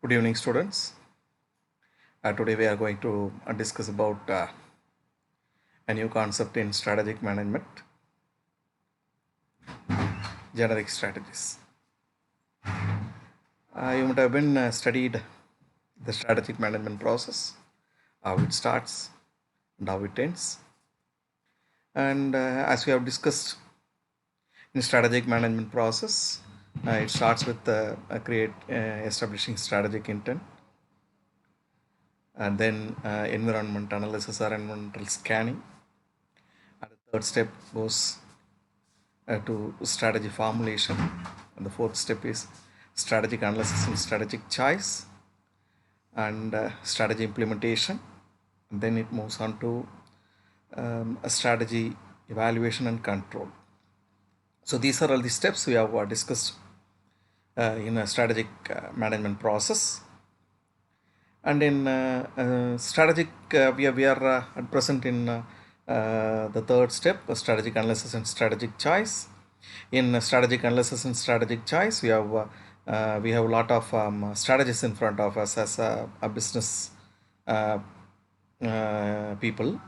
Good evening, students. Today we are going to discuss about a new concept in strategic management, generic strategies. You might have been studied the strategic management process, how it starts and how it ends. And as we have discussed in strategic management process, it starts with establishing strategic intent, and then environment analysis or environmental scanning. And the third step goes to strategy formulation, and the fourth step is strategic analysis and strategic choice, and strategy implementation. And then it moves on to a strategy evaluation and control. So these are all the steps we have discussed in a strategic management process. And in strategic, we are at present in the third step, strategic analysis and strategic choice. In strategic analysis and strategic choice, we have a lot of strategies in front of us as a business people.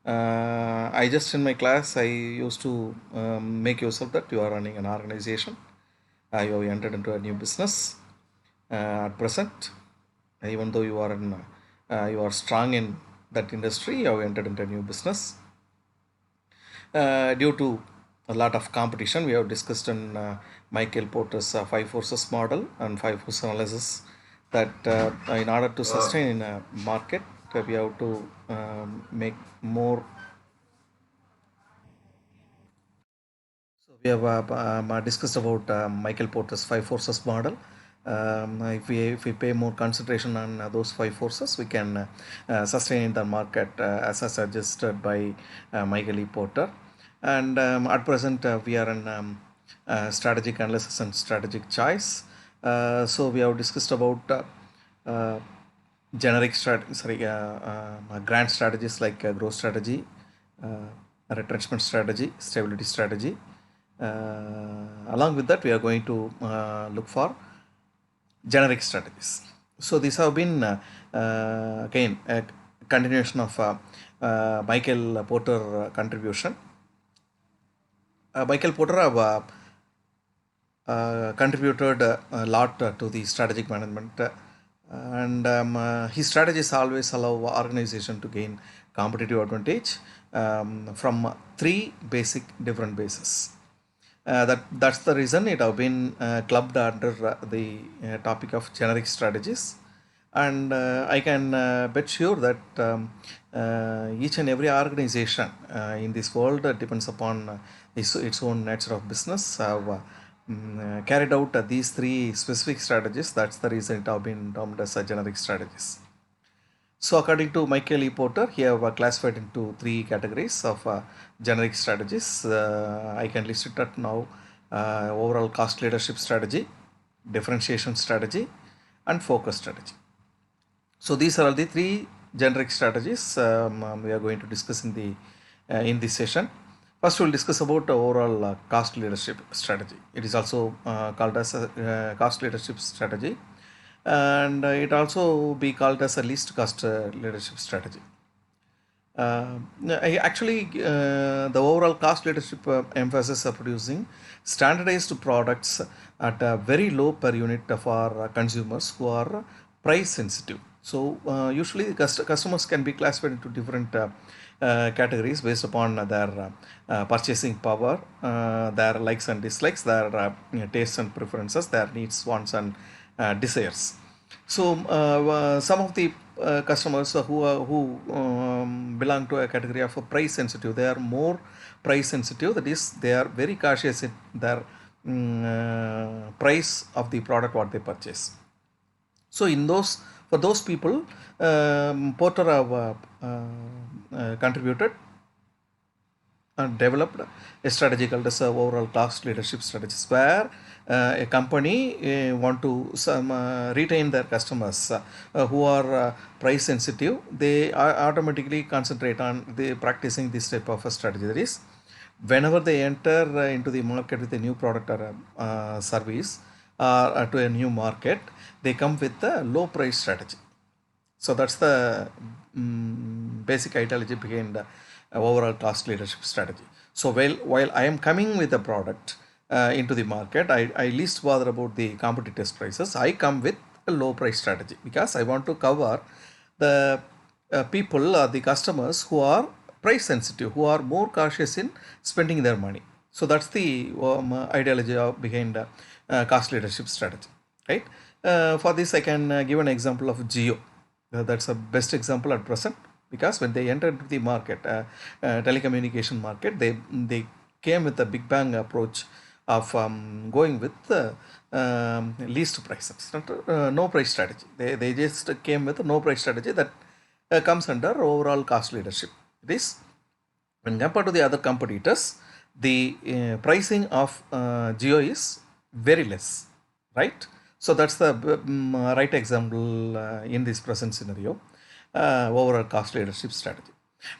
I just in my class, I used to make use of that. You are running an organization. You have entered into a new business at present. Even though you are strong in that industry, you have entered into a new business. Due to a lot of competition, we have discussed in Michael Porter's 5 forces model and 5 force analysis that in order to sustain in a market, we have to make more. So we have discussed about Michael Porter's 5 forces model. If we pay more concentration on those 5 forces, we can sustain in the market as suggested by Michael E. Porter. And at present, we are in strategic analysis and strategic choice. So we have discussed about grand strategies like growth strategy, retrenchment strategy, stability strategy. Along with that, we are going to look for generic strategies. So these have been again a continuation of Michael Porter contribution. Michael Porter have contributed a lot to the strategic management, and his strategies always allow organization to gain competitive advantage from three different bases. That's the reason it have been clubbed under the topic of generic strategies, and I can bet sure that each and every organization in this world depends upon its own nature of business have carried out these three specific strategies. That's the reason it have been termed as generic strategies. So according to Michael E. Porter, he have classified into three categories of generic strategies. I can list it at now: overall cost leadership strategy, differentiation strategy, and focus strategy. So these are all the three generic strategies we are going to discuss in this session. First, we'll discuss about overall cost leadership strategy. It is also called as a cost leadership strategy, and it also be called as a least cost leadership strategy. The overall cost leadership emphasis of producing standardized products at a very low per unit for consumers who are price sensitive. So usually customers can be classified into different categories based upon their purchasing power, their likes and dislikes, their tastes and preferences, their needs, wants, and desires. So some of the customers who belong to a category of price sensitive, they are more price sensitive. That is, they are very cautious in their price of the product what they purchase. So for those people, Porter have contributed and developed a strategy called as overall cost leadership strategies, where a company want to retain their customers who are price sensitive. They automatically concentrate on practicing this type of a strategy. That is, whenever they enter into the market with a new product or service, or to a new market, they come with a low price strategy. So that's the basic ideology behind the overall cost leadership strategy. So while I am coming with a product into the market, I least bother about the competitors' prices. I come with a low price strategy because I want to cover the people or the customers who are price sensitive, who are more cautious in spending their money. So that's the ideology behind cost leadership strategy, right? For this, I can give an example of Geo. That's the best example at present because when they entered the market, telecommunication market, they came with a big bang approach of going with least prices, not, no price strategy. They just came with a no price strategy that comes under overall cost leadership. This, when compared to the other competitors, the pricing of Geo is very less, right? So that's the right example in this present scenario, overall cost leadership strategy.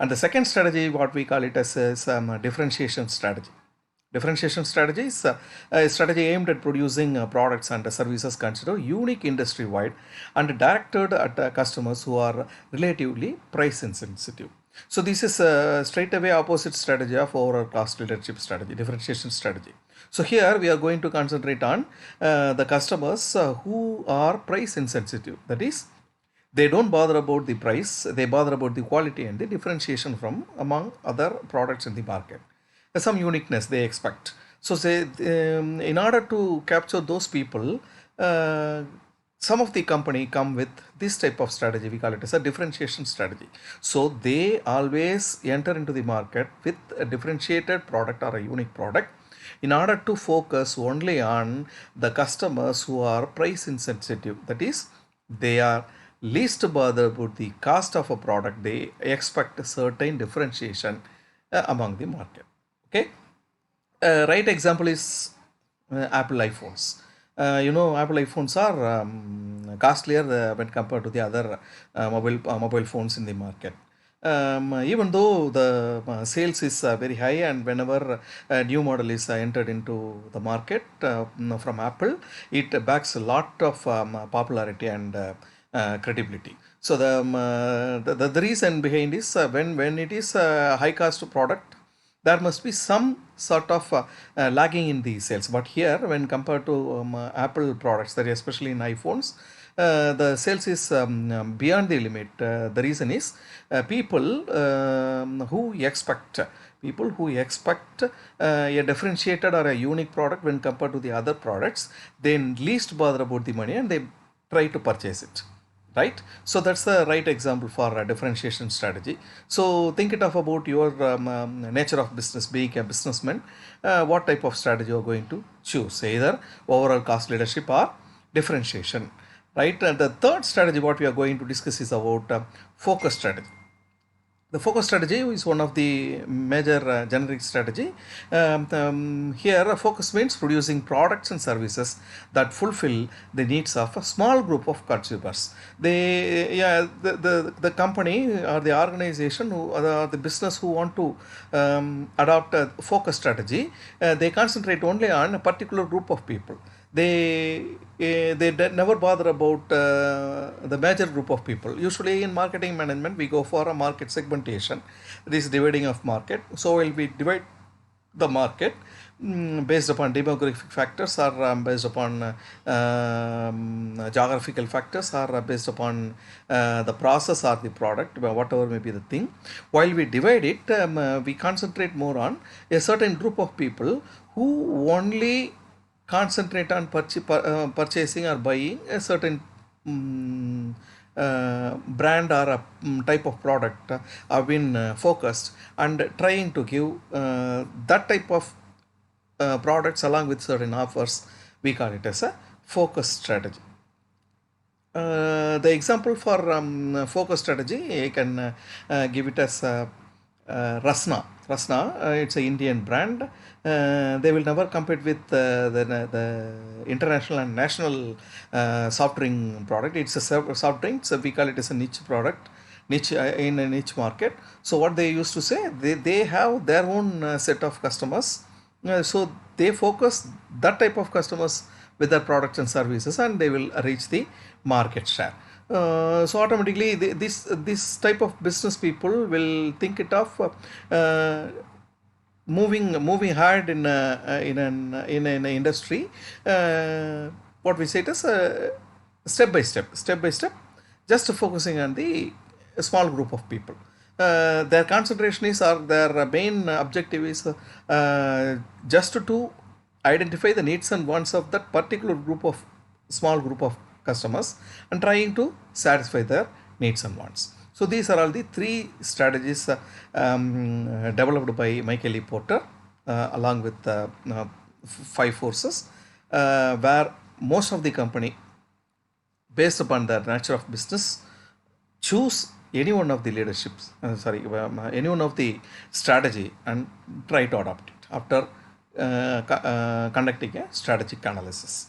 And the second strategy, what we call it as differentiation strategy. Differentiation strategy is a strategy aimed at producing products and services considered unique industry-wide and directed at customers who are relatively price insensitive. So this is straight away opposite strategy of overall cost leadership strategy, differentiation strategy. So here we are going to concentrate on the customers who are price insensitive. That is, they don't bother about the price, they bother about the quality and the differentiation from among other products in the market. Some uniqueness they expect. So say in order to capture those people, some of the company come with this type of strategy. We call it as a differentiation strategy. So they always enter into the market with a differentiated product or a unique product in order to focus only on the customers who are price insensitive. That is, they are least bothered about the cost of a product. They expect a certain differentiation among the market. Okay. Right example is Apple iPhones. Apple iPhones are costlier when compared to the other mobile phones in the market. Even though the sales is very high, and whenever a new model is entered into the market from Apple, it backs a lot of popularity and credibility. So the reason behind is when it is a high cost product, there must be some sort of lagging in the sales. But here, when compared to Apple products, that especially in iPhones, the sales is beyond the limit. The reason is who expect people who expect a differentiated or a unique product when compared to the other products, they least bother about the money and they try to purchase it. Right. So that's the right example for a differentiation strategy. So think it of about your nature of business, being a businessman, what type of strategy you are going to choose, either overall cost leadership or differentiation. Right. And the third strategy what we are going to discuss is about focus strategy. The focus strategy is one of the major generic strategy. Here, focus means producing products and services that fulfill the needs of a small group of consumers. The company or the organization or the business who want to adopt a focus strategy, they concentrate only on a particular group of people. They never bother about the major group of people. Usually in marketing management, we go for a market segmentation, this dividing of market. So while we divide the market based upon demographic factors, or based upon geographical factors, or based upon the process or the product, whatever may be the thing. While we divide it, we concentrate more on a certain group of people who only concentrate on purchasing or buying a certain brand or a type of product have been focused and trying to give that type of products along with certain offers. We call it as a focus strategy. The example for focus strategy, I can give it as Rasna. Rasna, it's an Indian brand. They will never compete with the international and national soft drink product. It's a soft drink, so we call it as a niche product, niche in a niche market. So what they used to say, they have their own set of customers. So they focus that type of customers with their products and services, and they will reach the market share. So automatically this type of business people will think it of moving hard in an industry. What we say it is step by step, just focusing on the small group of people. Their concentration is, or their main objective is just to identify the needs and wants of that particular small group of customers, and trying to satisfy their needs and wants. So these are all the three strategies developed by Michael E. Porter, along with five forces, where most of the company, based upon the nature of business, choose any one of the any one of the strategy and try to adopt it after conducting a strategic analysis.